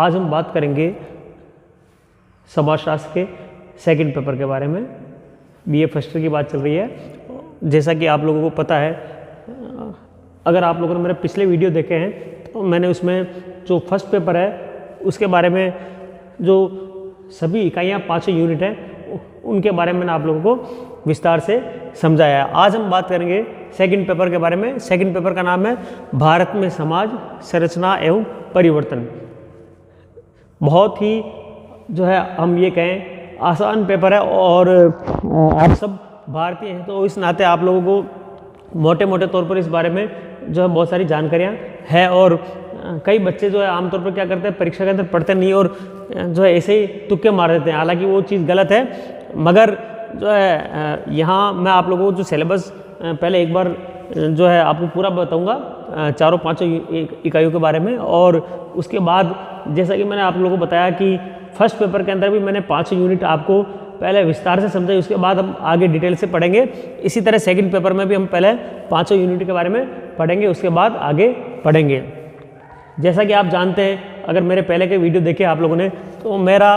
आज हम बात करेंगे समाजशास्त्र के सेकंड पेपर के बारे में। बीए फर्स्ट ईयर की बात चल रही है। जैसा कि आप लोगों को पता है, अगर आप लोगों ने मेरे पिछले वीडियो देखे हैं तो मैंने उसमें जो फर्स्ट पेपर है उसके बारे में जो सभी इकाइयाँ 5 यूनिट हैं उनके बारे में आप लोगों को विस्तार से समझाया है। आज हम बात करेंगे सेकंड पेपर के बारे में। सेकंड पेपर का नाम है भारत में समाज संरचना एवं परिवर्तन। बहुत ही जो है हम ये कहें आसान पेपर है और आप सब भारतीय हैं तो इस नाते आप लोगों को मोटे मोटे तौर पर इस बारे में जो है बहुत सारी जानकारियाँ हैं। और कई बच्चे जो है आमतौर पर क्या करते हैं, परीक्षा के अंदर पढ़ते नहीं और जो है ऐसे ही तुक्के मार देते हैं। हालांकि वो चीज़ गलत है, मगर जो है यहाँ मैं आप लोगों को जो सिलेबस पहले एक बार जो है आपको पूरा बताऊंगा चारों पांचों इकाइयों के बारे में। और उसके बाद जैसा कि मैंने आप लोगों को बताया कि फर्स्ट पेपर के अंदर भी मैंने 5 यूनिट आपको पहले विस्तार से समझाई, उसके बाद हम आगे डिटेल से पढ़ेंगे। इसी तरह सेकंड पेपर में भी हम पहले 5 यूनिट के बारे में पढ़ेंगे, उसके बाद आगे पढ़ेंगे। जैसा कि आप जानते हैं, अगर मेरे पहले के वीडियो देखे आप लोगों ने, तो मेरा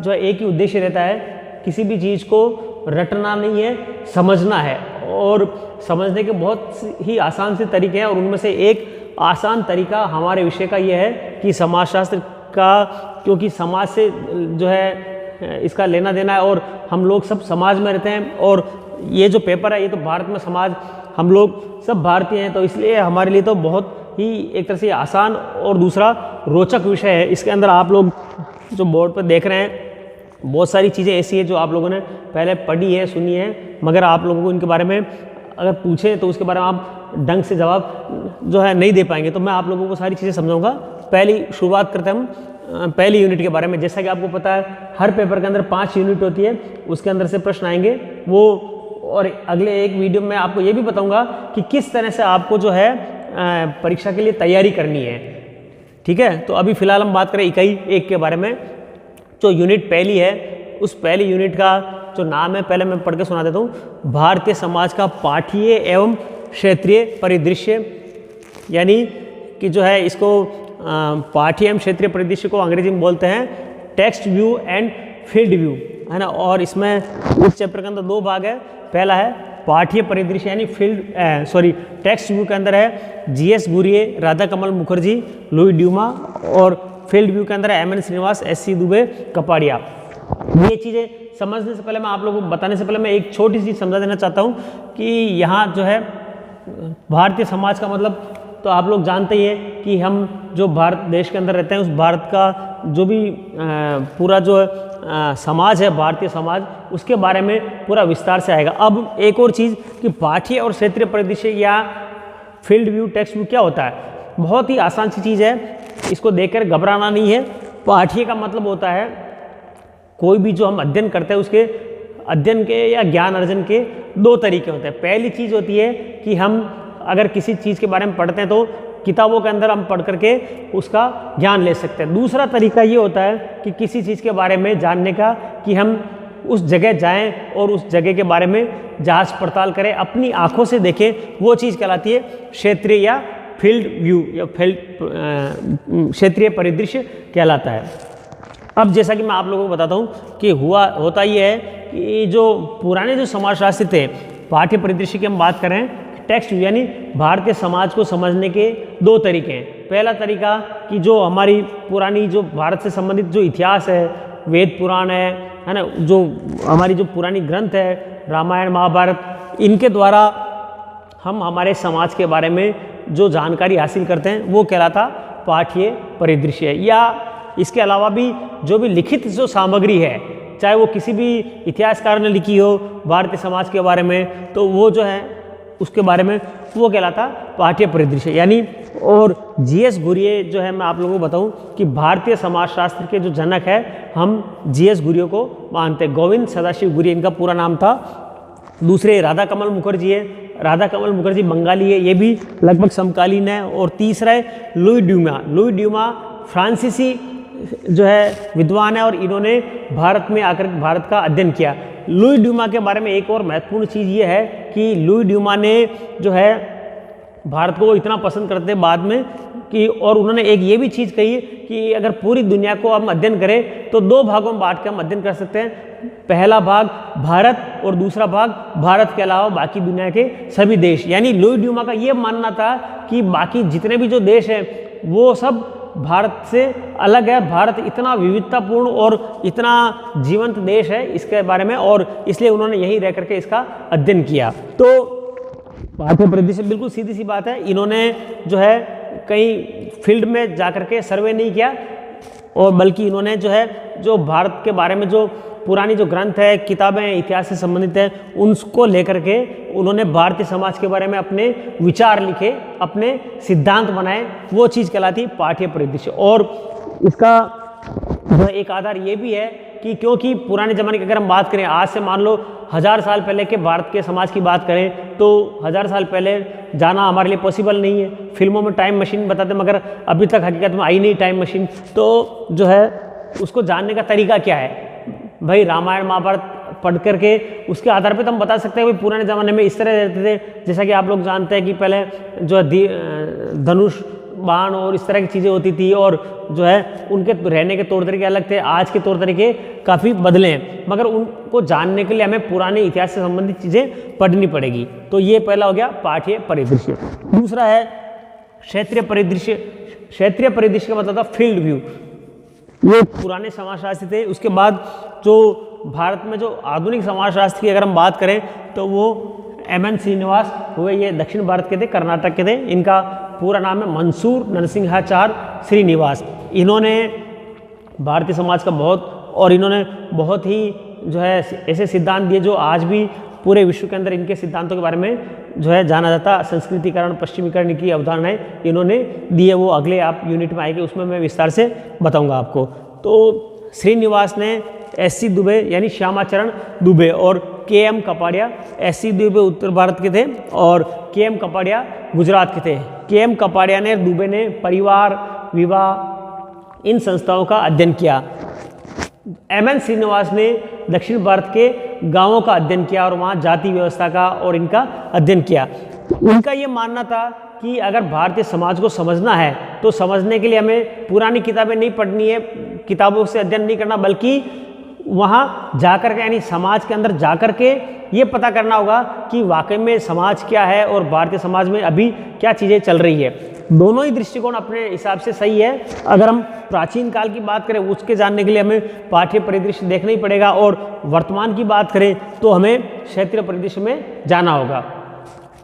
जो है एक ही उद्देश्य रहता है, किसी भी चीज़ को रटना नहीं है, समझना है। और समझने के बहुत ही आसान से तरीके हैं और उनमें से एक आसान तरीका हमारे विषय का ये है कि समाजशास्त्र का, क्योंकि समाज से जो है इसका लेना देना है और हम लोग सब समाज में रहते हैं। और ये जो पेपर है ये तो भारत में समाज, हम लोग सब भारतीय हैं, तो इसलिए हमारे लिए तो बहुत ही एक तरह से आसान और दूसरा रोचक विषय है। इसके अंदर आप लोग जो बोर्ड पर देख रहे हैं बहुत सारी चीज़ें ऐसी है जो आप लोगों ने पहले पढ़ी है, सुनी है, मगर आप लोगों को इनके बारे में अगर पूछें तो उसके बारे में आप ढंग से जवाब जो है नहीं दे पाएंगे। तो मैं आप लोगों को सारी चीज़ें समझाऊंगा। पहली शुरुआत करते हैं हम पहली यूनिट के बारे में। जैसा कि आपको पता है हर पेपर के अंदर 5 यूनिट होती है, उसके अंदर से प्रश्न आएंगे वो। और अगले एक वीडियो में आपको ये भी बताऊँगा कि किस तरह से आपको जो है परीक्षा के लिए तैयारी करनी है। ठीक है, तो अभी फिलहाल हम बात करें इकाई 1 के बारे में। जो यूनिट पहली है, उस पहली यूनिट का जो नाम है पहले मैं पढ़ के सुना देता हूँ। भारतीय समाज का पाठीय एवं क्षेत्रीय परिदृश्य, यानी कि जो है इसको पाठीय एवं क्षेत्रीय परिदृश्य को अंग्रेजी में बोलते हैं text view and field view, है ना। और इसमें इस चैप्टर के अंदर 2 भाग है। पहला है पाठीय परिदृश्य यानी टेक्स्ट व्यू के अंदर है जीएस गुरिये, राधा कमल मुखर्जी, लुई ड्यूमा। और फील्ड व्यू के अंदर है एमएन श्रीनिवास, एससी दुबे, कपाड़िया। ये चीज़ें समझने से पहले, मैं आप लोगों को बताने से पहले मैं एक छोटी सी समझा देना चाहता हूँ कि यहाँ जो है भारतीय समाज का मतलब तो आप लोग जानते ही हैं कि हम जो भारत देश के अंदर रहते हैं उस भारत का जो भी पूरा जो समाज है, भारतीय समाज, उसके बारे में पूरा विस्तार से आएगा। अब एक और चीज़ कि पाठीय और क्षेत्रीय परिदृश्य या फील्ड व्यू, टेक्स्ट व्यू क्या होता है, बहुत ही आसान सी चीज़ है, इसको देखकर घबराना नहीं है। पाठीय का मतलब होता है कोई भी जो हम अध्ययन करते हैं उसके अध्ययन के या ज्ञान अर्जन के 2 तरीके होते हैं। पहली चीज़ होती है कि हम अगर किसी चीज़ के बारे में पढ़ते हैं तो किताबों के अंदर हम पढ़ करके उसका ज्ञान ले सकते हैं। दूसरा तरीका ये होता है कि किसी चीज़ के बारे में जानने का कि हम उस जगह जाएं और उस जगह के बारे में जांच पड़ताल करें, अपनी आँखों से देखें, वो चीज़ कहलाती है क्षेत्रीय या फील्ड व्यू या क्षेत्रीय परिदृश्य कहलाता है। अब जैसा कि मैं आप लोगों को बताता हूँ कि होता ये है कि जो पुराने जो समाजशास्त्री थे, पाठ्य परिदृश्य की हम बात करें, टेक्स्ट यानी भारतीय समाज को समझने के 2 तरीके हैं। पहला तरीका कि जो हमारी पुरानी जो भारत से संबंधित जो इतिहास है, वेद पुराण है ना, जो हमारी जो पुरानी ग्रंथ है, रामायण महाभारत, इनके द्वारा हम हमारे समाज के बारे में जो जानकारी हासिल करते हैं वो कहलाता पाठ्य परिदृश्य है। या इसके अलावा भी जो भी लिखित जो सामग्री है, चाहे वो किसी भी इतिहासकार ने लिखी हो भारतीय समाज के बारे में, तो वो जो है उसके बारे में वो कहलाता पाठ्य परिदृश्य यानी। और जीएस गुरिये जो है, मैं आप लोगों को बताऊं कि भारतीय समाजशास्त्र के जो जनक है, हम जीएस गुरिये को मानते हैं। गोविंद सदाशिव गुरिये इनका पूरा नाम था। दूसरे राधा कमल मुखर्जी है, राधा कमल मुखर्जी बंगाली है, ये भी लगभग समकालीन है। और तीसरा है लुई ड्यूमा। लुई ड्यूमा फ्रांसीसी जो है विद्वान है और इन्होंने भारत में आकर भारत का अध्ययन किया। लुई ड्यूमा के बारे में एक और महत्वपूर्ण चीज़ ये है कि लुई ड्यूमा ने जो है भारत को इतना पसंद करते बाद में कि और उन्होंने एक ये भी चीज़ कही कि अगर पूरी दुनिया को हम अध्ययन करें तो 2 भागों में बांट के हम अध्ययन कर सकते हैं। पहला भाग भारत और दूसरा भाग भारत के अलावा बाकी दुनिया के सभी देश। यानी लुई ड्यूमा का ये मानना था कि बाकी जितने भी जो देश हैं वो सब भारत से अलग है। भारत इतना विविधतापूर्ण और इतना जीवंत देश है इसके बारे में, और इसलिए उन्होंने यहीं रह करके इसका अध्ययन किया। तो पाठ्य परिदृश्य बिल्कुल सीधी सी बात है, इन्होंने जो है कहीं फील्ड में जा करके सर्वे नहीं किया, और बल्कि इन्होंने जो है जो भारत के बारे में जो पुरानी जो ग्रंथ है, किताबें इतिहास से संबंधित है, उनको लेकर के उन्होंने भारतीय समाज के बारे में अपने विचार लिखे, अपने सिद्धांत बनाए। वो चीज़ कहलाती है पाठ्य परिदृश्य। और इसका एक आधार ये भी है कि क्योंकि पुराने ज़माने की अगर हम बात करें, आज से मान लो 1000 साल पहले के भारत के समाज की बात करें तो 1000 साल पहले जाना हमारे लिए पॉसिबल नहीं है। फिल्मों में टाइम मशीन बताते, मगर अभी तक हकीकत में आई नहीं टाइम मशीन। तो जो है उसको जानने का तरीका क्या है भाई, रामायण महाभारत पढ़ करके उसके आधार पे तो हम बता सकते हैं भाई पुराने ज़माने में इस तरह रहते थे। जैसा कि आप लोग जानते हैं कि पहले जो है धनुष बाण और इस तरह की चीज़ें होती थी, और जो है उनके रहने के तौर तरीके अलग थे। आज के तौर तरीके काफ़ी बदले हैं, मगर उनको जानने के लिए हमें पुराने इतिहास से संबंधित चीज़ें पढ़नी पड़ेगी। तो ये पहला हो गया पाठ्य परिदृश्य। दूसरा है क्षेत्रीय परिदृश्य। क्षेत्रीय परिदृश्य का मतलब था फील्ड व्यू। ये पुराने समाजशास्त्री थे। उसके बाद जो भारत में जो आधुनिक समाजशास्त्र की अगर हम बात करें तो वो M.N. श्रीनिवास हुए। ये दक्षिण भारत के थे, कर्नाटक के थे। इनका पूरा नाम है मंसूर नरसिंहाचार्य श्रीनिवास। इन्होंने भारतीय समाज का इन्होंने बहुत ही जो है ऐसे सिद्धांत दिए जो आज भी पूरे विश्व के अंदर इनके सिद्धांतों के बारे में जो है जाना जाता। संस्कृतिकरण, पश्चिमीकरण की अवधारणाएं इन्होंने दी है, वो अगले आप यूनिट में आएंगे, उसमें मैं विस्तार से बताऊंगा आपको। तो श्रीनिवास ने S.C. दुबे यानी श्यामाचरण दुबे और K.M. कपाड़िया, S.C. दुबे उत्तर भारत के थे और K.M. कपाड़िया गुजरात के थे। K.M. कपाड़िया ने, दुबे ने परिवार, विवाह, इन संस्थाओं का अध्ययन किया। M.N. श्रीनिवास ने दक्षिण भारत के गांवों का अध्ययन किया और वहाँ जाति व्यवस्था का और इनका अध्ययन किया। उनका ये मानना था कि अगर भारतीय समाज को समझना है तो समझने के लिए हमें पुरानी किताबें नहीं पढ़नी है, किताबों से अध्ययन नहीं करना, बल्कि वहाँ जाकर के यानी समाज के अंदर जाकर के ये पता करना होगा कि वाकई में समाज क्या है और भारतीय समाज में अभी क्या चीज़ें चल रही है। दोनों ही दृष्टिकोण अपने हिसाब से सही है। अगर हम प्राचीन काल की बात करें उसके जानने के लिए हमें पाठ्य परिदृश्य देखना ही पड़ेगा, और वर्तमान की बात करें तो हमें क्षेत्रीय परिदृश्य में जाना होगा।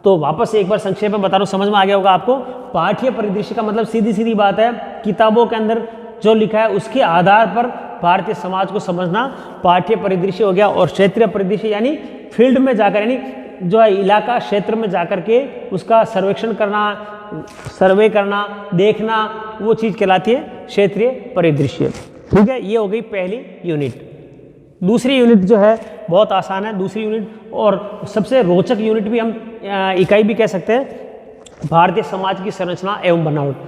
तो वापस एक बार संक्षेप में बता रहा हूँ, समझ में आ गया होगा आपको। पाठ्य परिदृश्य का मतलब सीधी सीधी बात है, किताबों के अंदर जो लिखा है उसके आधार पर भारतीय समाज को समझना पाठ्य परिदृश्य हो गया। और क्षेत्रीय परिदृश्य यानी फील्ड में जाकर, यानी जो है इलाका क्षेत्र में जाकर के उसका सर्वेक्षण करना, सर्वे करना, देखना, वो चीज़ कहलाती है क्षेत्रीय परिदृश्य। ठीक है, ये हो गई पहली यूनिट। दूसरी यूनिट जो है बहुत आसान है। दूसरी यूनिट और सबसे रोचक यूनिट भी हम इकाई भी कह सकते हैं, भारतीय समाज की संरचना एवं बनावट।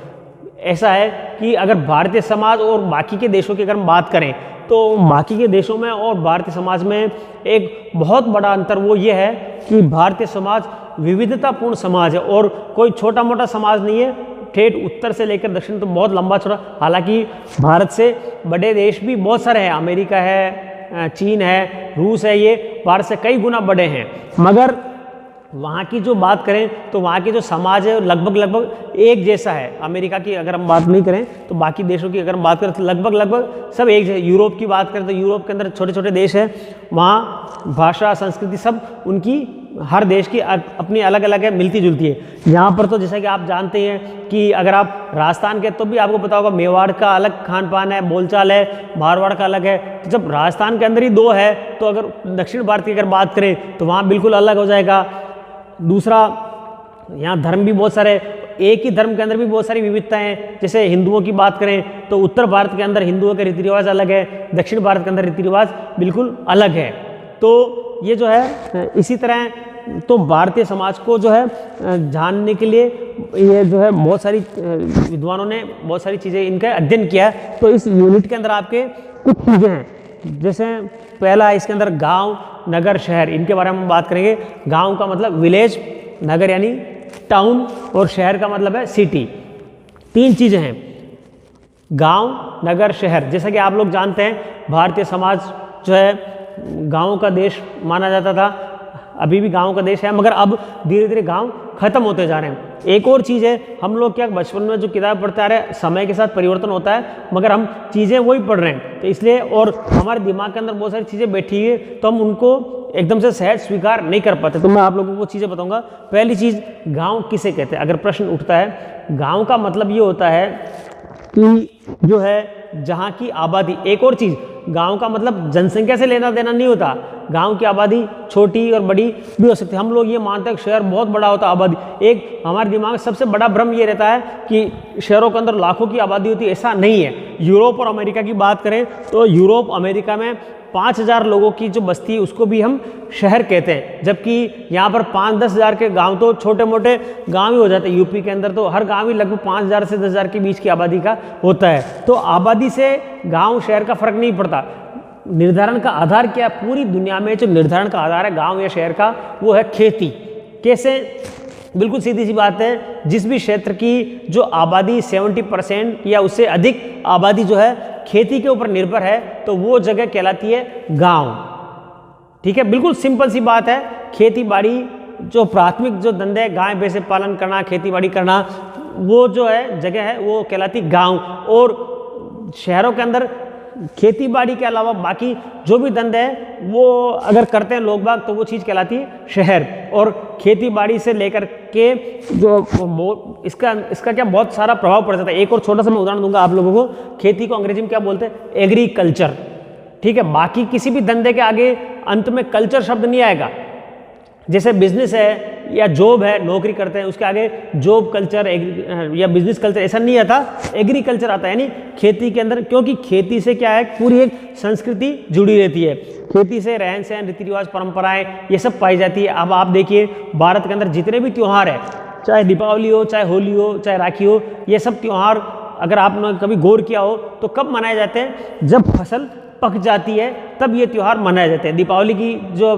ऐसा है कि अगर भारतीय समाज और बाकी के देशों की अगर हम बात करें तो बाकी के देशों में और भारतीय समाज में एक बहुत बड़ा अंतर वो ये है कि भारतीय समाज विविधतापूर्ण समाज है और कोई छोटा मोटा समाज नहीं है। ठेठ उत्तर से लेकर दक्षिण तो बहुत लंबा चौड़ा, हालांकि भारत से बड़े देश भी बहुत सारे हैं, अमेरिका है, चीन है, रूस है, ये भारत से कई गुना बड़े हैं। मगर वहाँ की जो बात करें तो वहाँ की जो समाज है लगभग एक जैसा है। अमेरिका की अगर हम बात नहीं करें तो बाकी देशों की अगर हम बात करें तो लगभग सब एक जैसे। यूरोप की बात करें तो यूरोप के अंदर छोटे छोटे देश हैं, वहाँ भाषा, संस्कृति सब उनकी हर देश की अपनी अलग अलग है, मिलती जुलती है। यहाँ पर तो जैसा कि आप जानते हैं कि अगर आप राजस्थान के तो भी आपको पता होगा मेवाड़ का अलग खान पान है, बोलचाल है, मारवाड़ का अलग है। तो जब राजस्थान के अंदर ही दो है तो अगर दक्षिण भारत की अगर बात करें तो वहाँ बिल्कुल अलग हो जाएगा। दूसरा, यहाँ धर्म भी बहुत सारे, एक ही धर्म के अंदर भी बहुत सारी विविधताएं हैं। जैसे हिंदुओं की बात करें तो उत्तर भारत के अंदर हिंदुओं के रीति रिवाज अलग है, दक्षिण भारत के अंदर रीति रिवाज बिल्कुल अलग है। तो ये जो है इसी तरह तो भारतीय समाज को जो है जानने के लिए ये जो है बहुत सारी विद्वानों ने बहुत सारी चीज़ें इनका अध्ययन किया है। तो इस यूनिट के अंदर आपके कुछ चीज़ें हैं, जैसे पहला है इसके अंदर गांव, नगर, शहर, इनके बारे में हम बात करेंगे। गांव का मतलब विलेज, नगर यानी टाउन और शहर का मतलब है सिटी। तीन चीज़ें हैं, गांव, नगर, शहर। जैसा कि आप लोग जानते हैं भारतीय समाज जो है गाँव का देश माना जाता था, अभी भी गांव का देश है, मगर अब धीरे धीरे गांव खत्म होते जा रहे हैं। एक और चीज़ है, हम लोग क्या बचपन में जो किताब पढ़ते आ रहे हैं, समय के साथ परिवर्तन होता है मगर हम चीज़ें वही पढ़ रहे हैं, तो इसलिए और हमारे दिमाग के अंदर बहुत सारी चीज़ें बैठी है तो हम उनको एकदम से सहज स्वीकार नहीं कर पाते। तो मैं आप लोगों को चीज़ें बताऊंगा। पहली चीज़, गांव किसे कहते हैं? अगर प्रश्न उठता है, गांव का मतलब ये होता है कि जो है जहाँ की आबादी। एक और चीज़, गांव का मतलब जनसंख्या से लेना देना नहीं होता, गांव की आबादी छोटी और बड़ी भी हो सकती है। हम लोग ये मानते हैं कि शहर बहुत बड़ा होता है आबादी, एक हमारे दिमाग में सबसे बड़ा भ्रम ये रहता है कि शहरों के अंदर लाखों की आबादी होती है, ऐसा नहीं है। यूरोप और अमेरिका की बात करें तो यूरोप अमेरिका में 5,000 लोगों की जो बस्ती है उसको भी हम शहर कहते हैं, जबकि यहाँ पर 5-10 हज़ार के गांव तो छोटे मोटे गांव ही हो जाते हैं। यूपी के अंदर तो हर गांव ही लगभग 5,000 से 10,000 के बीच की आबादी का होता है। तो आबादी से गांव शहर का फर्क नहीं पड़ता। निर्धारण का आधार क्या है? पूरी दुनिया में जो निर्धारण का आधार है गाँव या शहर का, वो है खेती। कैसे? बिल्कुल सीधी सी बात है, जिस भी क्षेत्र की जो आबादी 70% या उससे अधिक आबादी जो है खेती के ऊपर निर्भर है तो वो जगह कहलाती है गांव। ठीक है, बिल्कुल सिंपल सी बात है। खेती बाड़ी जो प्राथमिक जो धंधे, गाय भैंसे पालन करना, खेती बाड़ी करना, वो जो है जगह है वो कहलाती गांव। और शहरों के अंदर खेती बाड़ी के अलावा बाकी जो भी धंधे हैं वो अगर करते हैं लोग बाग तो वो चीज़ कहलाती है शहर। और खेती बाड़ी से लेकर के जो इसका क्या बहुत सारा प्रभाव पड़ जाता है। एक और छोटा सा मैं उदाहरण दूंगा आप लोगों को। खेती को अंग्रेजी में क्या बोलते हैं? एग्रीकल्चर। ठीक है, बाकी किसी भी धंधे के आगे अंत में कल्चर शब्द नहीं आएगा। जैसे बिजनेस है या जॉब है, नौकरी करते हैं, उसके आगे जॉब कल्चर या बिजनेस कल्चर ऐसा नहीं आता, एग्रीकल्चर आता है। यानी खेती के अंदर, क्योंकि खेती से क्या है पूरी एक संस्कृति जुड़ी रहती है, खेती से रहन सहन, रीति रिवाज, परंपराएं ये सब पाई जाती है। अब आप देखिए भारत के अंदर जितने भी त्यौहार है, चाहे दीपावली हो, चाहे होली हो, चाहे राखी हो, ये सब त्यौहार अगर आपने कभी गौर किया हो तो कब मनाए जाते हैं? जब फसल पक जाती है तब ये त्यौहार मनाए जाते हैं। दीपावली की जो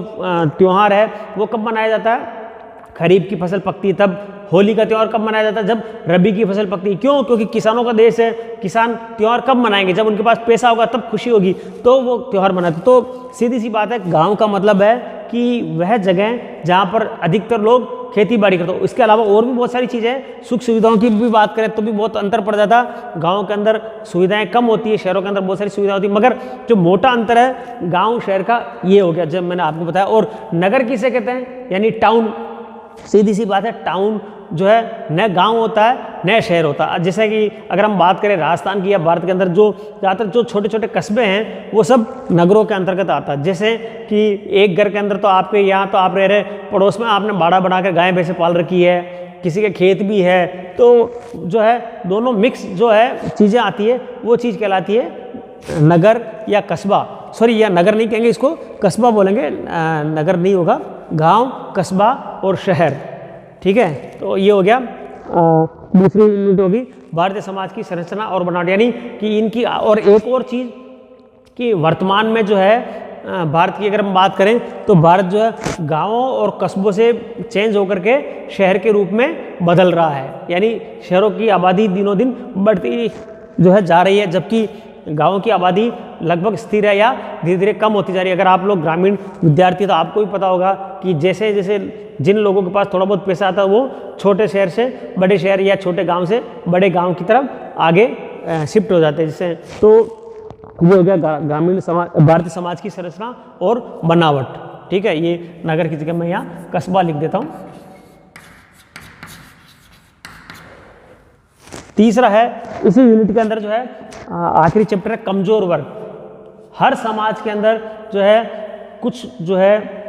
त्यौहार है वो कब मनाया जाता है? खरीफ की फसल पकती है तब। होली का त्यौहार कब मनाया जाता है? जब रबी की फसल पकती है। क्यों? क्योंकि किसानों का देश है। किसान त्यौहार कब मनाएंगे? जब उनके पास पैसा होगा तब खुशी होगी तो वो त्यौहार मनाते। तो सीधी सी बात है, गांव का मतलब है कि वह जगह जहाँ पर अधिकतर लोग खेती बाड़ी करते हो। इसके अलावा और भी बहुत सारी चीज़ें हैं। सुख सुविधाओं की भी बात करें तो भी बहुत अंतर पड़ जाता। गांव के अंदर सुविधाएं कम होती है, शहरों के अंदर बहुत सारी सुविधा होती है, मगर जो मोटा अंतर है गांव शहर का ये हो गया, जब मैंने आपको बताया। और नगर किसे कहते हैं? यानी टाउन। सीधी सी बात है, टाउन जो है न गांव होता है न शहर होता है। जैसे कि अगर हम बात करें राजस्थान की या भारत के अंदर जो ज़्यादातर जो छोटे छोटे कस्बे हैं वो सब नगरों के अंतर्गत आता है। जैसे कि एक घर के अंदर तो आपके यहाँ तो आप रह रहे, पड़ोस में आपने बाड़ा बनाकर गाय भैंसे पाल रखी है, किसी के खेत भी है, तो जो है दोनों मिक्स जो है चीज़ें आती है वो चीज़ कहलाती है नगर या कस्बा। सॉरी, या नगर नहीं कहेंगे, इसको कस्बा बोलेंगे, नगर नहीं होगा। गांव, कस्बा और शहर। ठीक है, तो ये हो गया। दूसरी यूनिट होगी भारतीय समाज की संरचना और बनावट, यानी कि इनकी। और एक और चीज़ कि वर्तमान में जो है भारत की अगर हम बात करें तो भारत जो है गांवों और कस्बों से चेंज होकर के शहर के रूप में बदल रहा है। यानी शहरों की आबादी दिनों दिन बढ़ती जो है जा रही है, जबकि गाँव की आबादी लगभग स्थिर है या धीरे धीरे कम होती जा रही है। अगर आप लोग ग्रामीण विद्यार्थी तो आपको भी पता होगा कि जैसे जैसे जिन लोगों के पास थोड़ा बहुत पैसा आता है वो छोटे शहर से बड़े शहर या छोटे गांव से बड़े गांव की तरफ आगे शिफ्ट हो जाते हैं। जिससे तो ये हो गया ग्रामीण समाज, भारतीय समाज की संरचना और बनावट। ठीक है, ये नगर की जगह मैं यहाँ कस्बा लिख देता हूँ। तीसरा है इसी यूनिट के अंदर जो है आखिरी चैप्टर है कमजोर वर्ग। हर समाज के अंदर जो है कुछ जो है,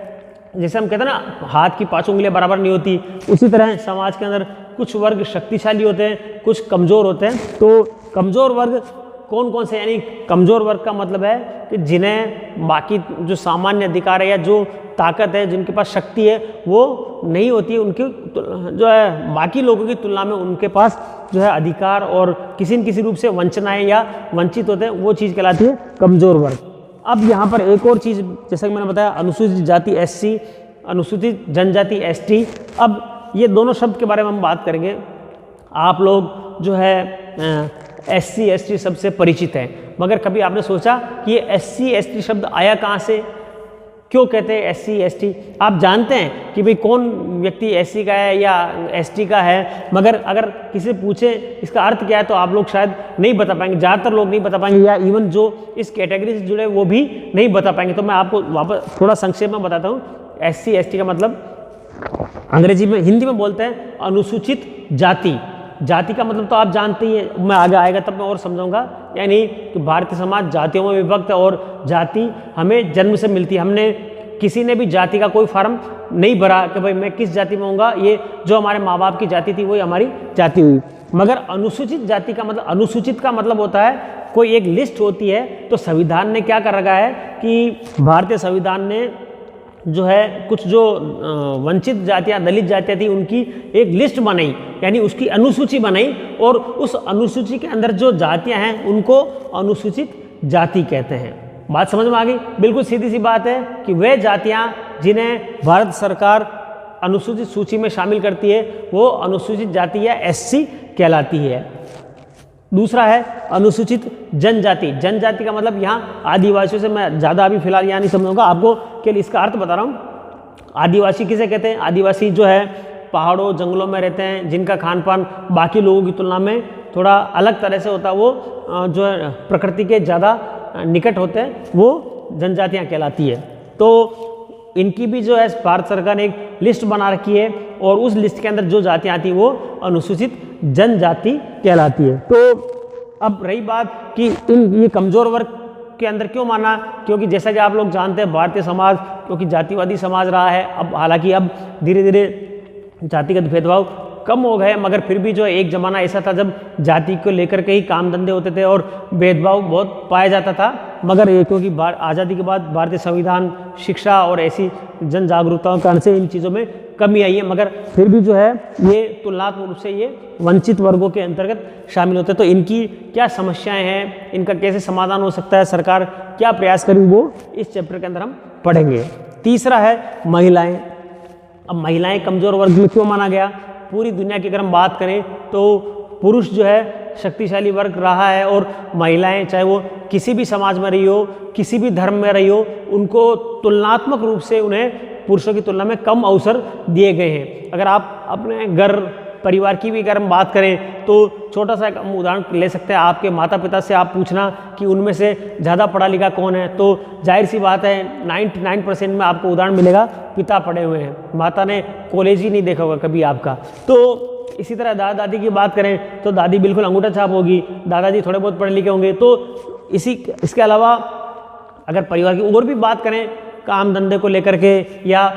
जैसे हम कहते हैं ना हाथ की 5 उंगलियां बराबर नहीं होती, उसी तरह समाज के अंदर कुछ वर्ग शक्तिशाली होते हैं, कुछ कमज़ोर होते हैं। तो कमज़ोर वर्ग कौन कौन से? यानी कमज़ोर वर्ग का मतलब है कि जिन्हें बाकी जो सामान्य अधिकार है या जो ताकत है, जिनके पास शक्ति है वो नहीं होती है, उनकी जो है बाकी लोगों की तुलना में उनके पास जो है अधिकार और किसी न किसी रूप से वंचनाएं या वंचित होते हैं, वो चीज़ कहलाती है कमज़ोर वर्ग। अब यहाँ पर एक और चीज़, जैसा कि मैंने बताया अनुसूचित जाति SC, अनुसूचित जनजाति ST। अब ये दोनों शब्द के बारे में हम बात करेंगे। आप लोग जो है SC ST शब्द से परिचित हैं, मगर कभी आपने सोचा कि ये SC ST शब्द आया कहाँ से, क्यों कहते हैं SC ST? आप जानते हैं कि भाई कौन व्यक्ति SC का है या ST का है, मगर अगर किसी से पूछे इसका अर्थ क्या है तो आप लोग शायद नहीं बता पाएंगे, ज़्यादातर लोग नहीं बता पाएंगे, या इवन जो इस कैटेगरी से जुड़े वो भी नहीं बता पाएंगे। तो मैं आपको वापस थोड़ा संक्षेप में बताता हूँ। SC ST का मतलब अंग्रेजी में, हिंदी में बोलते हैं अनुसूचित जाति। जाति का मतलब तो आप जानते ही हैं, मैं आगे आएगा तब मैं और समझाऊंगा। यानी कि भारतीय समाज जातियों में विभक्त है और जाति हमें जन्म से मिलती है। हमने किसी ने भी जाति का कोई फॉर्म नहीं भरा कि भाई मैं किस जाति में होऊंगा, ये जो हमारे माँ बाप की जाति थी वही हमारी जाति हुई। मगर अनुसूचित जाति का मतलब, अनुसूचित का मतलब होता है कोई एक लिस्ट होती है। तो संविधान ने क्या कर रखा है कि भारतीय संविधान ने जो है कुछ जो वंचित जातियाँ, दलित जातियाँ थी उनकी एक लिस्ट बनाई, यानी उसकी अनुसूची बनाई, और उस अनुसूची के अंदर जो जातियाँ हैं उनको अनुसूचित जाति कहते हैं। बात समझ में आ गई? बिल्कुल सीधी सी बात है कि वे जातियाँ जिन्हें भारत सरकार अनुसूचित सूची में शामिल करती है वो अनुसूचित जाति या SC कहलाती है। दूसरा है अनुसूचित जनजाति। जनजाति का मतलब यहाँ आदिवासियों से मैं ज़्यादा अभी फिलहाल यहाँ नहीं समझूंगा, आपको केवल इसका अर्थ बता रहा हूँ। आदिवासी किसे कहते हैं? आदिवासी जो है पहाड़ों जंगलों में रहते हैं, जिनका खान पान बाकी लोगों की तुलना में थोड़ा अलग तरह से होता है, वो जो है प्रकृति के ज़्यादा निकट होते हैं, वो जनजातियाँ कहलाती है। तो इनकी भी जो है भारत सरकार ने एक लिस्ट बना रखी है, और उस लिस्ट के अंदर जो जातियाँ आती वो अनुसूचित जनजाति कहलाती है। तो अब रही बात कि ये कमज़ोर वर्ग के अंदर क्यों माना, क्योंकि जैसा कि आप लोग जानते हैं भारतीय समाज क्योंकि जातिवादी समाज रहा है। अब हालांकि अब धीरे धीरे जातिगत भेदभाव कम हो गए, मगर फिर भी जो एक ज़माना ऐसा था जब जाति को लेकर के ही काम धंधे होते थे और भेदभाव बहुत पाया जाता था। मगर ये क्योंकि आज़ादी के बाद भारतीय संविधान, शिक्षा और ऐसी जन जागरूकता के कारण से इन चीज़ों में कमी आई है, मगर फिर भी जो है ये तुलनात्मक रूप से ये वंचित वर्गों के अंतर्गत शामिल होते हैं। तो इनकी क्या समस्याएं हैं, इनका कैसे समाधान हो सकता है, सरकार क्या प्रयास करेगी, वो इस चैप्टर के अंदर हम पढ़ेंगे। तीसरा है महिलाएं। अब महिलाएं कमज़ोर वर्ग में क्यों माना गया? पूरी दुनिया की अगर हम बात करें तो पुरुष जो है शक्तिशाली वर्ग रहा है, और महिलाएं चाहे वो किसी भी समाज में रही हो, किसी भी धर्म में रही हो, उनको तुलनात्मक रूप से उन्हें पुरुषों की तुलना में कम अवसर दिए गए हैं। अगर आप अपने घर परिवार की भी अगर हम बात करें तो छोटा सा हम उदाहरण ले सकते हैं। आपके माता पिता से आप पूछना कि उनमें से ज़्यादा पढ़ा लिखा कौन है, तो जाहिर सी बात है 99% में आपको उदाहरण मिलेगा पिता पढ़े हुए हैं, माता ने कॉलेज ही नहीं देखा होगा कभी आपका। तो इसी तरह दादा दादी की बात करें तो दादी बिल्कुल अंगूठा छाप होगी, दादाजी थोड़े बहुत पढ़े लिखे होंगे। तो इसके अलावा अगर परिवार की और भी बात करें काम धंधे को लेकर के, या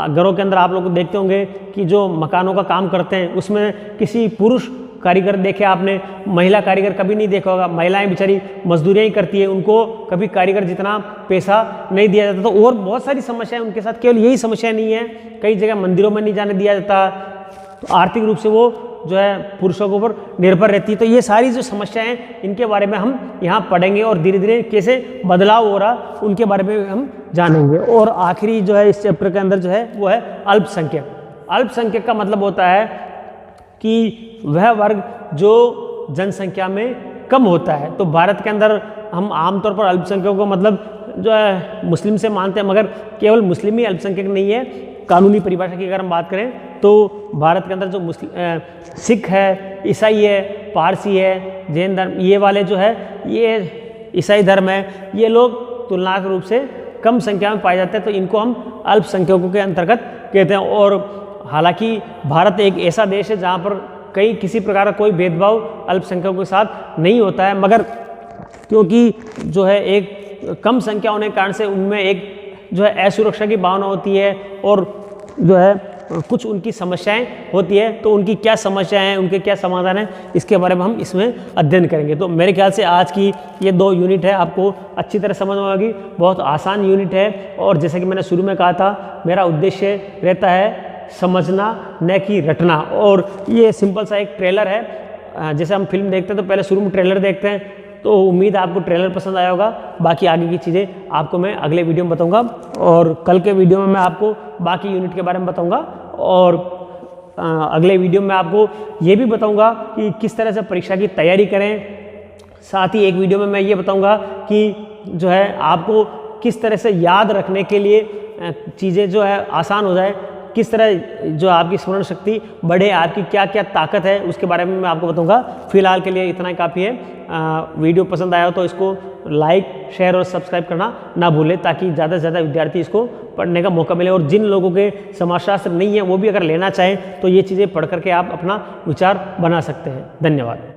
घरों के अंदर आप लोग देखते होंगे कि जो मकानों का काम करते हैं उसमें किसी पुरुष कारीगर देखे आपने, महिला कारीगर कभी नहीं देखा होगा। महिलाएं बेचारी मजदूरियाँ ही करती है, उनको कभी कारीगर जितना पैसा नहीं दिया जाता। तो और बहुत सारी समस्याएं उनके साथ, केवल यही समस्या नहीं है, कई जगह मंदिरों में नहीं जाने दिया जाता, तो आर्थिक रूप से वो जो है पुरुषों के ऊपर निर्भर रहती है। तो ये सारी जो समस्याएं हैं इनके बारे में हम यहाँ पढ़ेंगे, और धीरे धीरे कैसे बदलाव हो रहा उनके बारे में हम जानेंगे। और आखिरी जो है इस चैप्टर के अंदर जो है वो है अल्पसंख्यक। अल्पसंख्यक का मतलब होता है कि वह वर्ग जो जनसंख्या में कम होता है। तो भारत के अंदर हम आमतौर पर अल्पसंख्यकों को मतलब जो है मुस्लिम से मानते हैं, मगर केवल मुस्लिम ही अल्पसंख्यक नहीं है। कानूनी परिभाषा की अगर हम बात करें तो भारत के अंदर जो मुस्लिम सिख है, ईसाई है, पारसी है, जैन धर्म, ये वाले जो है ये ईसाई धर्म है, ये लोग तुलनात्मक रूप से कम संख्या में पाए जाते हैं। तो इनको हम अल्पसंख्यकों के अंतर्गत कहते हैं। और हालांकि भारत एक ऐसा देश है जहाँ पर किसी प्रकार का कोई भेदभाव अल्पसंख्यकों के साथ नहीं होता है, मगर क्योंकि जो है एक कम संख्या होने के कारण से उनमें एक जो है असुरक्षा की भावना होती है, और जो है कुछ उनकी समस्याएं होती है। तो उनकी क्या समस्याएं हैं, उनके क्या समाधान हैं, इसके बारे में हम इसमें अध्ययन करेंगे। तो मेरे ख्याल से आज की ये 2 यूनिट है आपको अच्छी तरह समझ में आएगी। बहुत आसान यूनिट है, और जैसा कि मैंने शुरू में कहा था मेरा उद्देश्य रहता है समझना न कि रटना। और ये सिंपल सा एक ट्रेलर है, जैसे हम फिल्म देखते हैं तो पहले शुरू में ट्रेलर देखते हैं, तो उम्मीद है आपको ट्रेलर पसंद आया होगा। बाकी आगे की चीज़ें आपको मैं अगले वीडियो में बताऊंगा, और कल के वीडियो में मैं आपको बाकी यूनिट के बारे में बताऊंगा। और अगले वीडियो में आपको ये भी बताऊंगा कि किस तरह से परीक्षा की तैयारी करें। साथ ही एक वीडियो में मैं ये बताऊंगा कि जो है आपको किस तरह से याद रखने के लिए चीज़ें जो है आसान हो जाए, किस तरह जो आपकी स्मरण शक्ति बढ़े, आपकी क्या क्या ताकत है, उसके बारे में मैं आपको बताऊंगा। फिलहाल के लिए इतना ही काफ़ी है। वीडियो पसंद आया हो तो इसको लाइक, शेयर और सब्सक्राइब करना ना भूलें, ताकि ज़्यादा से ज़्यादा विद्यार्थी इसको पढ़ने का मौका मिले। और जिन लोगों के समाजशास्त्र नहीं है वो भी अगर लेना चाहें तो ये चीज़ें पढ़ करके आप अपना विचार बना सकते हैं। धन्यवाद।